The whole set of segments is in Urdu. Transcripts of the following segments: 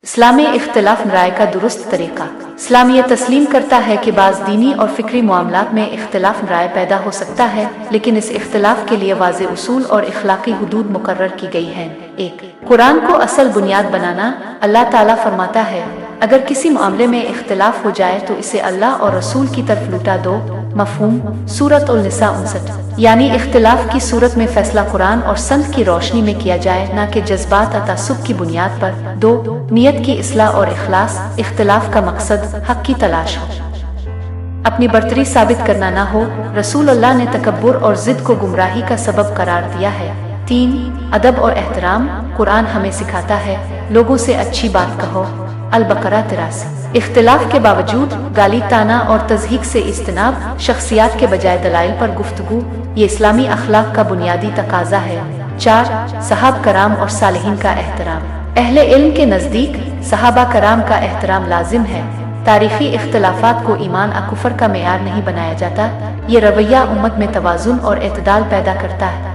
اسلام میں اختلاف رائے کا درست طریقہ۔ اسلام یہ تسلیم کرتا ہے کہ بعض دینی اور فکری معاملات میں اختلاف رائے پیدا ہو سکتا ہے، لیکن اس اختلاف کے لیے واضح اصول اور اخلاقی حدود مقرر کی گئی ہیں۔ 1. قرآن کو اصل بنیاد بنانا۔ اللہ تعالیٰ فرماتا ہے، اگر کسی معاملے میں اختلاف ہو جائے تو اسے اللہ اور رسول کی طرف لوٹا دو۔ مفہوم سورۃ النساء 59۔ یعنی اختلاف کی صورت میں فیصلہ قرآن اور سنت کی روشنی میں کیا جائے، نہ کہ جذبات اور تعصب کی بنیاد پر۔ 2. نیت کی اصلاح اور اخلاص۔ اختلاف کا مقصد حق کی تلاش ہو، اپنی برتری ثابت کرنا نہ ہو۔ رسول اللہ نے تکبر اور ضد کو گمراہی کا سبب قرار دیا ہے۔ 3. ادب اور احترام۔ قرآن ہمیں سکھاتا ہے، لوگوں سے اچھی بات کہو۔ البقرہ 83۔ اختلاف کے باوجود گالی طعنہ اور تضحیک سے اجتناب، شخصیات کے بجائے دلائل پر گفتگو، یہ اسلامی اخلاق کا بنیادی تقاضا ہے۔ 4. صحابہ کرام اور صالحین کا احترام۔ اہل علم کے نزدیک صحابہ کرام کا احترام لازم ہے۔ تاریخی اختلافات کو ایمان اور کفر کا معیار نہیں بنایا جاتا، یہ رویہ امت میں توازن اور اعتدال پیدا کرتا ہے۔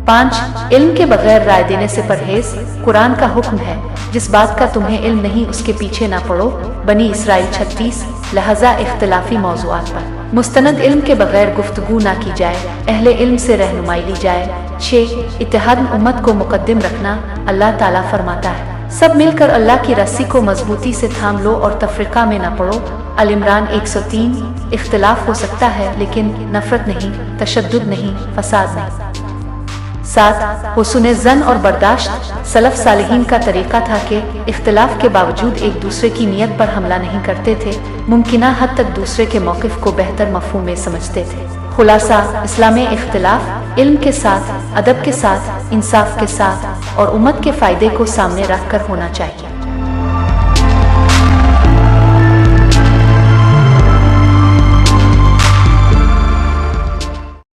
5. علم کے بغیر رائے دینے سے پرہیز۔ قرآن کا حکم ہے، جس بات کا تمہیں علم نہیں اس کے پیچھے نہ پڑو۔ بنی اسرائیل 36۔ لہذا اختلافی موضوعات پر مستند علم کے بغیر گفتگو نہ کی جائے، اہل علم سے رہنمائی لی جائے۔ 6. اتحاد امت کو مقدم رکھنا۔ اللہ تعالیٰ فرماتا ہے، سب مل کر اللہ کی رسی کو مضبوطی سے تھام لو اور تفرقہ میں نہ پڑو۔ عمران 103۔ اختلاف ہو سکتا ہے لیکن نفرت نہیں، تشدد نہیں، فساد نہیں۔ 7. حسن ظن اور برداشت۔ سلف صالحین کا طریقہ تھا کہ اختلاف کے باوجود ایک دوسرے کی نیت پر حملہ نہیں کرتے تھے، ممکنہ حد تک دوسرے کے موقف کو بہتر مفہوم میں سمجھتے تھے۔ خلاصہ، اسلام میں اختلاف علم کے ساتھ، ادب کے ساتھ، انصاف کے ساتھ اور امت کے فائدے کو سامنے رکھ کر ہونا چاہیے۔